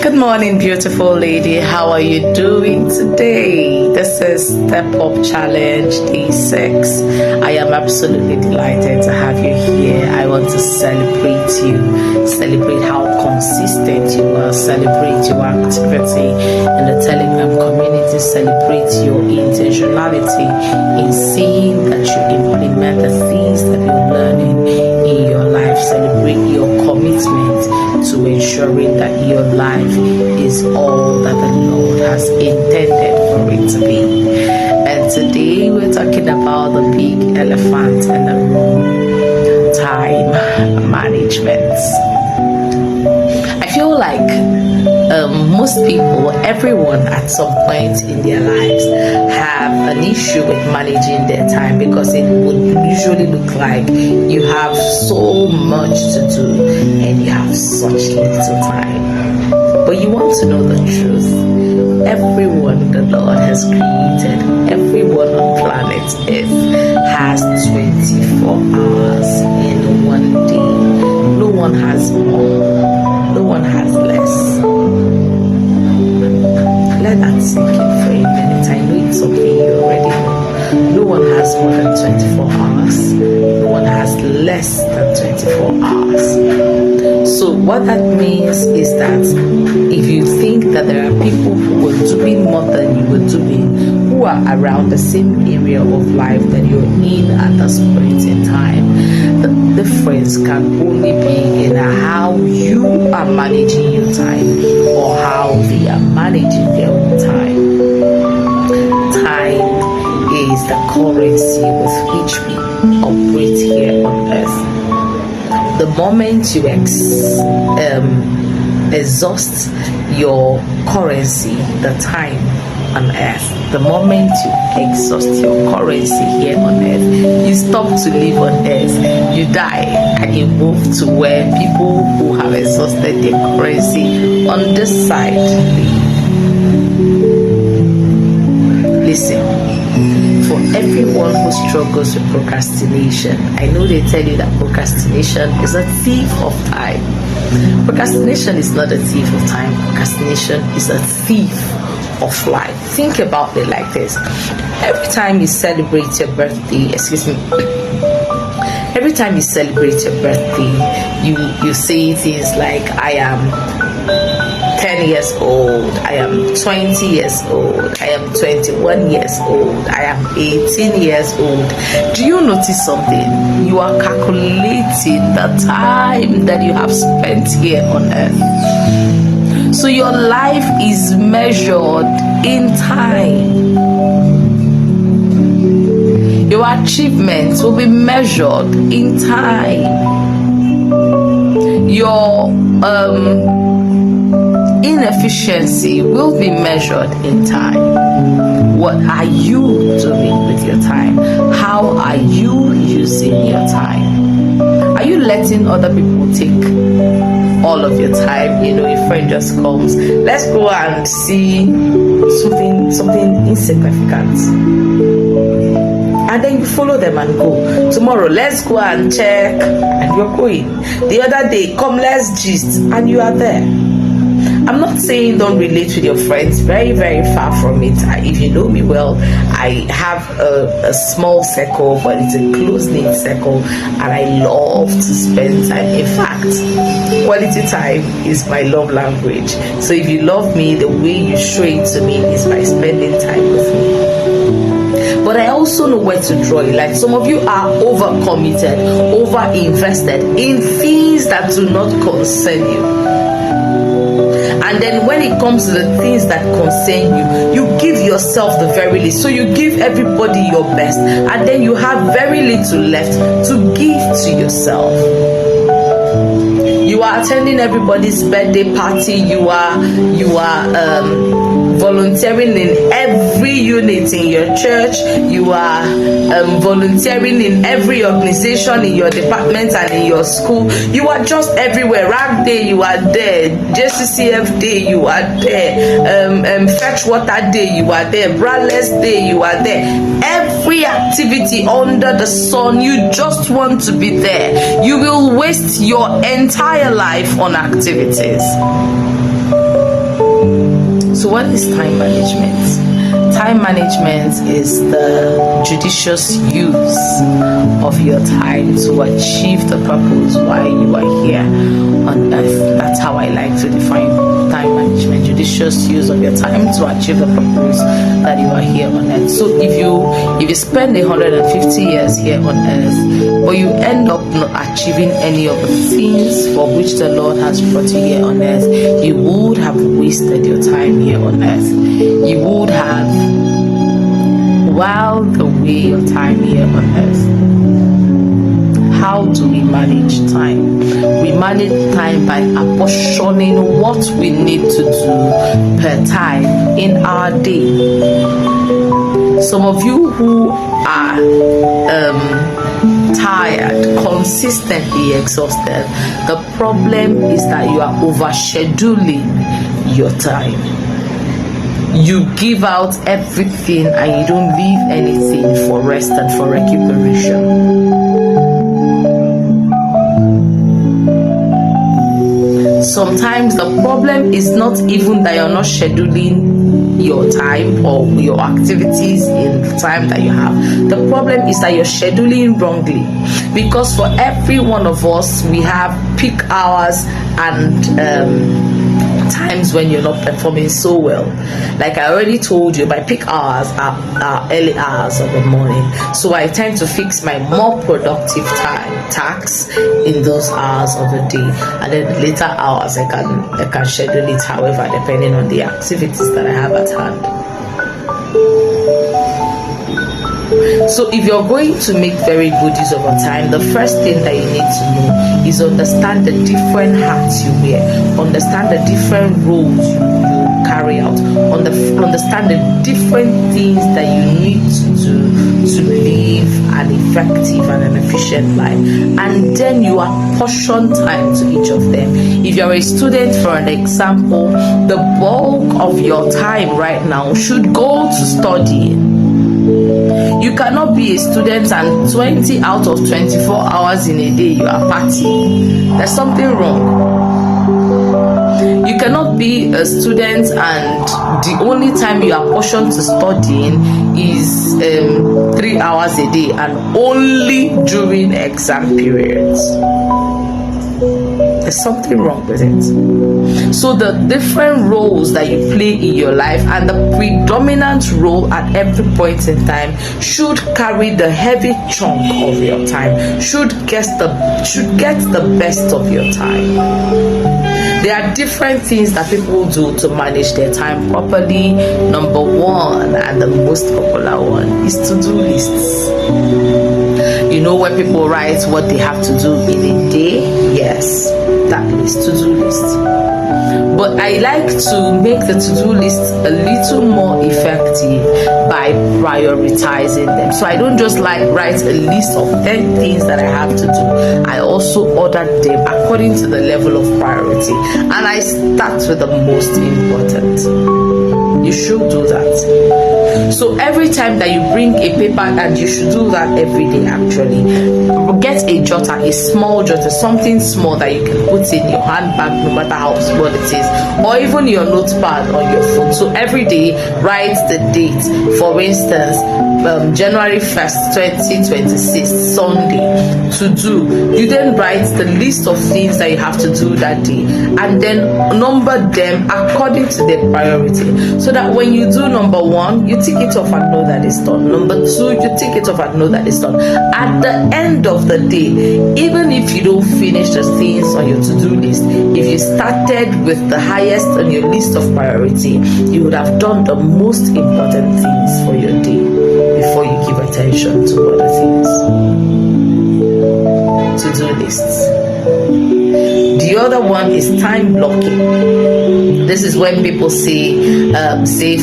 Good morning, beautiful lady. How are you doing today? This is Step Up Challenge Day 6. I am absolutely delighted to have you here. I want to celebrate you, celebrate how consistent you are, celebrate your activity in the Telegram community, celebrate your intentionality in seeing that you implement the things that you're learning in your life, celebrate your commitment to ensuring that your life is all that the Lord has intended for it to be. And today we're talking about the big elephant in the room: time management. I feel like most people, everyone at some point in their lives have an issue with managing their time, because it would usually look like you have so much to do and you have such little time. But you want to know the truth. Everyone the Lord has created, everyone on planet Earth has 24 hours in one day. No one has more, no one has less. Let that sink in for a minute. I know it's something you already know. No one has more than 24 hours. No one has less than 24 hours. So what that means is that if you think that there are people who were doing more than you were doing, who are around the same area of life that you're in at this point in time, the difference can only be in how you are managing your time or how they are managing their own time. Time is the currency with which we operate here on earth. The moment you exhaust your currency, the time on earth, the moment you exhaust your currency here on earth, you stop to live on earth, you die, and you move to where people who have exhausted their currency on this side live. Listen, for everyone who struggles with procrastination, I know they tell you that procrastination is a thief of time. Procrastination is not a thief of time. Procrastination is a thief of life. Think about it like this. Every time you celebrate your birthday, every time you celebrate your birthday, you say things like, I am 10 years old, I am 20 years old, I am 21 years old, I am 18 years old. Do you notice something? You are calculating the time that you have spent here on earth. So your life is measured in time. Your achievements will be measured in time. Your inefficiency will be measured in time. What are you doing with your time? How are you using your time? Are you letting other people take all of your time? You know, a friend just comes, let's go and see something insignificant, and then you follow them and go. Tomorrow, let's go and check, and you're going. The other day, come, let's gist, and you are there. I'm not saying don't relate with your friends, very, very far from it. If you know me well, I have a small circle, but it's a close-knit circle, and I love to spend time. In fact, quality time is my love language. So if you love me, the way you show it to me is by spending time with me. But I also know where to draw it. Like, some of you are over-committed, over-invested in things that do not concern you. And then when it comes to the things that concern you, you give yourself the very least. So you give everybody your best, and then you have very little left to give to yourself. You are attending everybody's birthday party. You are volunteering in every unit in your church. You are volunteering in every organization in your department and in your school. You are just everywhere. RAG Day, you are there. JCCF Day, you are there. Fetch Water Day, you are there. Braless Day, you are there. Every activity under the sun, you just want to be there. You will waste your entire life on activities. So what is time management? Time management is the judicious use of your time to achieve the purpose why you are here on earth. That's how I like to define time management: judicious use of your time to achieve the purpose that you are here on earth. So if you spend 150 years here on earth, but you end up not achieving any of the things for which the Lord has brought you here on earth, you would have wasted your time here on earth. You would have whiled away your time here on earth. How do we manage time? We manage time by apportioning what we need to do per time in our day. Some of you who are tired, consistently exhausted, the problem is that you are overscheduling your time. You give out everything and you don't leave anything for rest and for recuperation. Sometimes the problem is not even that you're not scheduling your time or your activities in the time that you have. The problem is that you're scheduling wrongly, because for every one of us we have peak hours and times when you're not performing so well. Like I already told you, my peak hours are early hours of the morning, so I tend to fix my more productive tasks in those hours of the day, and then later hours I can schedule it however, depending on the activities that I have at hand. So if you're going to make very good use of your time, the first thing that you need to know is understand the different hats you wear, understand the different roles you carry out, understand the different things that you need to do to live an effective and an efficient life, and then you apportion time to each of them. If you're a student, for an example, the bulk of your time right now should go to studying. You cannot be a student and 20 out of 24 hours in a day you are partying. There's something wrong. You cannot be a student and the only time you are portioned to studying is 3 hours a day and only during exam periods. There's something wrong with it. So the different roles that you play in your life and the predominant role at every point in time should carry the heavy chunk of your time, should get the best of your time. There are different things that people do to manage their time properly. Number one, and the most popular one, is to-do lists. You know, where people write what they have to do in a day? Yes, that is to-do list. But I like to make the to-do list a little more effective by prioritizing them. So I don't just like write a list of 10 things that I have to do. I also order them according to the level of priority, and I start with the most important. You should do that. So every time that you bring a paper, and you should do that every day actually, get a jotter, a small jotter, something small that you can put in your handbag no matter how small it is, or even your notepad on your phone. So every day write the date. For instance, January 1st 2026, Sunday, to do. You then write the list of things that you have to do that day, and then number them according to their priority, so that when you do number one, you tick it off and know that it's done. Number two, you tick it off and know that it's done. At the end of the day, even if you don't finish the things on your to-do list, if you started with the highest on your list of priority, you would have done the most important things for your day before you give attention to other things. To-do lists. The other one is time blocking. This is when people say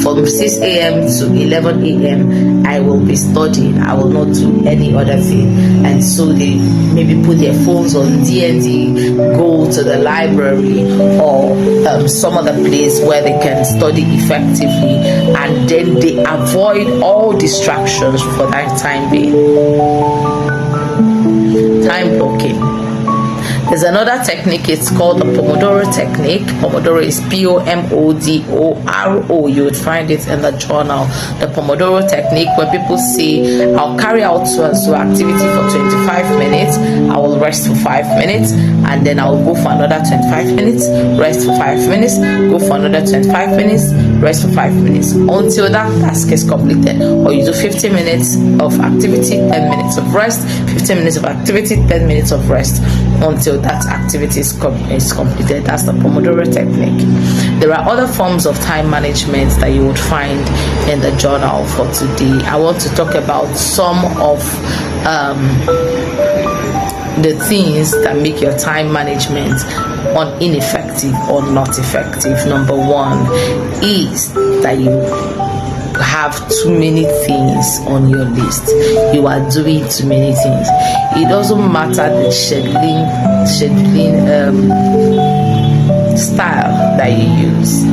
from 6 a.m. to 11 a.m. I will be studying, I will not do any other thing, and so they maybe put their phones on DND, go to the library or some other place where they can study effectively, and then they avoid all distractions for that time being. Time blocking. There's another technique, it's called the Pomodoro technique. Pomodoro is Pomodoro. You would find it in the journal. The Pomodoro technique, where people say, I'll carry out so and so activity for 25 minutes, I will rest for 5 minutes, and then I'll go for another 25 minutes, rest for 5 minutes, go for another 25 minutes, rest for 5 minutes, until that task is completed. Or you do 50 minutes of activity, 10 minutes of rest, 15 minutes of activity, 10 minutes of rest, until that activity is completed. That's the Pomodoro technique. There are other forms of time management that you would find in the journal for today. I want to talk about some of the things that make your time management ineffective or not effective. Number one is that you have too many things on your list. You are doing too many things. It doesn't matter the scheduling style that you use.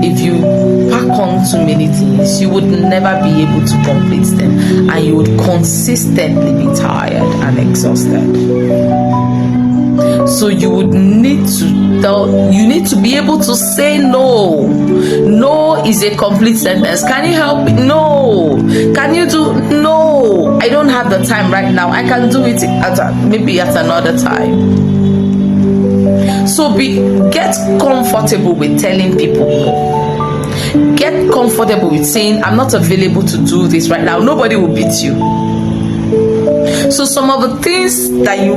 If you pack on too many things, you would never be able to complete them, and you would consistently be tired and exhausted. So you would need to be able to say no. No is a complete sentence. Can you help me? No. Can you do? No. I don't have the time right now. I can do it maybe at another time. So get comfortable with telling people no. Get comfortable with saying, I'm not available to do this right now. Nobody will beat you. So some of the things that you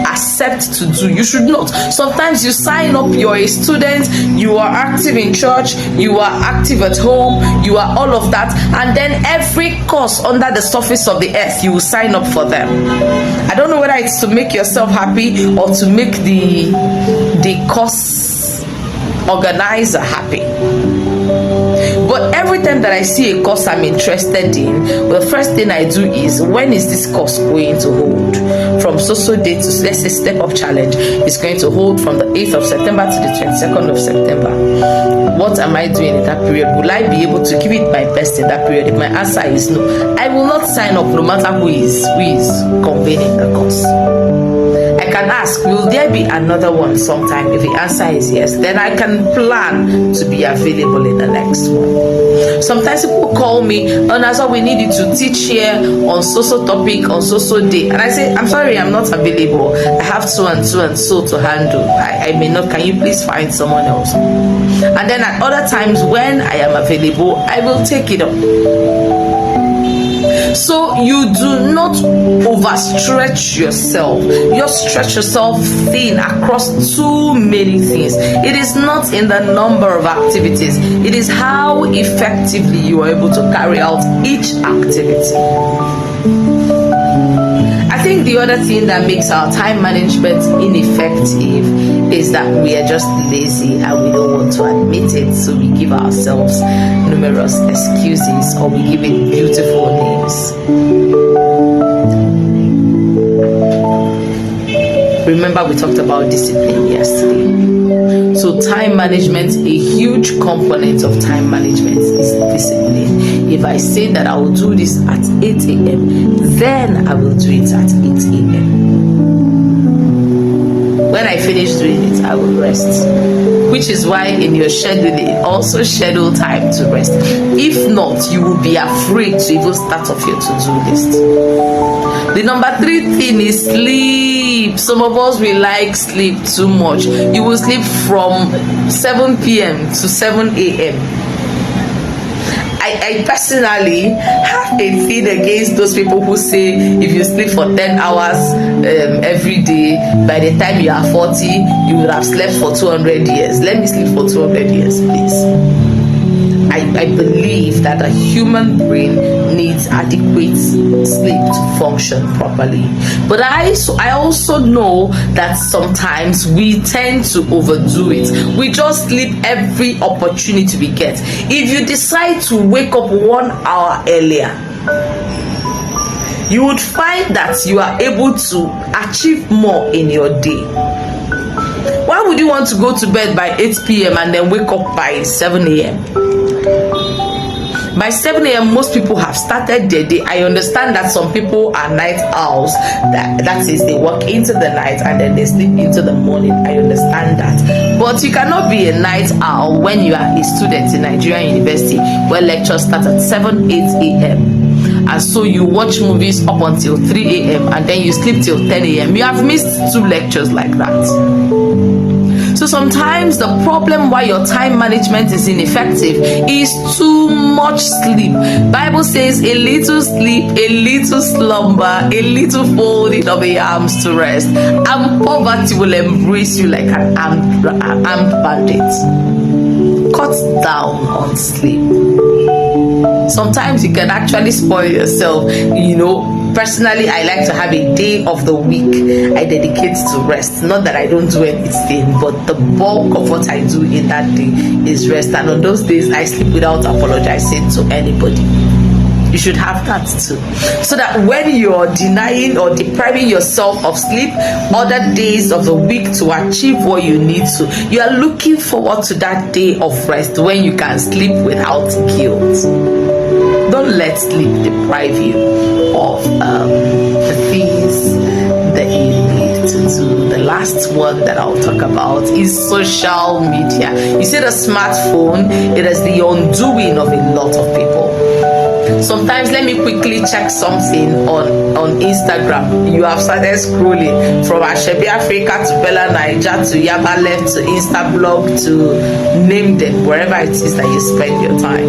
accept to do, you should not. Sometimes you sign up, you're a student, you are active in church, you are active at home, you are all of that, and then every course under the surface of the earth, you will sign up for them. I don't know whether it's to make yourself happy or to make the course organizer happy. But every time that I see a course I'm interested in, the first thing I do is, when is this course going to hold? From so date to, let's say, Step Up Challenge is going to hold from the 8th of September to the 22nd of September. What am I doing in that period? Will I be able to give it my best in that period? If my answer is no, I will not sign up, no matter who is convening the course. I can ask, will there be another one sometime? If the answer is yes, then I can plan to be available in the next one. Sometimes people call me, Onazo, we need you to teach here on so topic on so day, and I say, I'm sorry, I'm not available. I have so and so to handle. I may not. Can you please find someone else? And then at other times when I am available, I will take it up. So you do not overstretch yourself. You stretch yourself thin across too many things. It is not in the number of activities. It is how effectively you are able to carry out each activity. I think the other thing that makes our time management ineffective is that we are just lazy and we don't want to admit it. So we give ourselves numerous excuses, or we give it beautiful names. Remember, we talked about discipline yesterday. So time management, a huge component of time management is discipline. If I say that I will do this at 8 a.m., then I will do it at 8 a.m. When I finish doing it, I will rest. Which is why in your scheduling, also schedule time to rest. If not, you will be afraid to even start off your to-do list. The number 3 thing is sleep. Some of us, we like sleep too much. You will sleep from 7 p.m. to 7 a.m. I personally have a thing against those people who say if you sleep for 10 hours every day, by the time you are 40, you would have slept for 200 years. Let me sleep for 200 years, please. I believe that a human brain needs adequate sleep to function properly. But I also know that sometimes we tend to overdo it. We just sleep every opportunity we get. If you decide to wake up 1 hour earlier, you would find that you are able to achieve more in your day. Why would you want to go to bed by 8 p.m. and then wake up by 7 a.m.? By 7 a.m., most people have started their day. I understand that some people are night owls. That is, they work into the night and then they sleep into the morning. I understand that. But you cannot be a night owl when you are a student in Nigerian University where lectures start at 7, 8 a.m. And so you watch movies up until 3 a.m. and then you sleep till 10 a.m. You have missed 2 lectures like that. So sometimes the problem why your time management is ineffective is too much sleep. Bible says a little sleep, a little slumber, a little folding of the arms to rest, and poverty will embrace you like an armed bandit. Cut down on sleep. Sometimes you can actually spoil yourself, Personally, I like to have a day of the week I dedicate to rest. Not that I don't do anything, but the bulk of what I do in that day is rest. And on those days, I sleep without apologizing to anybody. You should have that too. So that when you're denying or depriving yourself of sleep other days of the week to achieve what you need to, you are looking forward to that day of rest when you can sleep without guilt. Don't let sleep deprive you of the things that you need to do. The last one that I'll talk about is social media. You see, the smartphone, it is the undoing of a lot of people. Sometimes, let me quickly check something on Instagram. You have started scrolling from Ashebi Africa to Bella Naija to Yaba Left to Instablog to name them, wherever it is that you spend your time.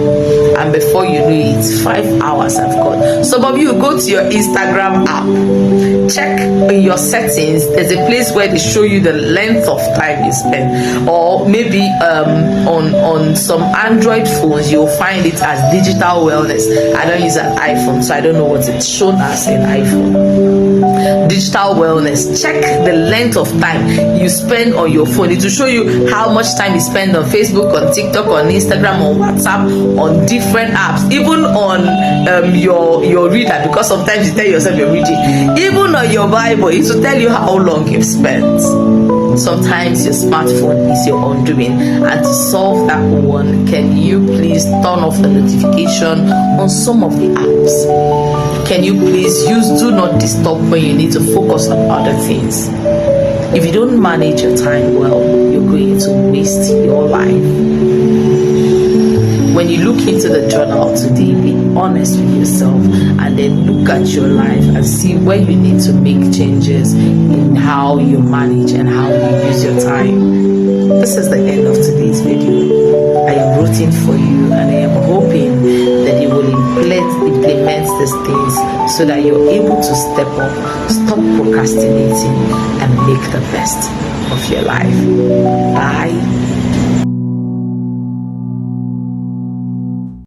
And before you know it, 5 hours have gone. Some of you go to your Instagram app, check in your settings. There's a place where they show you the length of time you spend, or maybe on some Android phones you'll find it as digital wellness. I don't use an iPhone, so I don't know what it's shown as in iPhone. Digital wellness. Check the length of time you spend on your phone. It will show you how much time you spend on Facebook, on TikTok, on Instagram, on WhatsApp, on different apps, even on your reader, because sometimes you tell yourself you're reading. Even on your Bible, it will tell you how long you've spent. Sometimes your smartphone is your undoing, and to solve that one, can you please turn off the notification on some of the apps? Can you please use do not disturb when you need to focus on other things? If you don't manage your time well, you're going to waste your life. When you look into the journal today, be honest with yourself and then look at your life and see where you need to make changes in how you manage and how you use your time. This is the end of today's video. I am rooting for you and I am hoping that you will implement these things so that you're able to step up, stop procrastinating, and make the best of your life. Bye.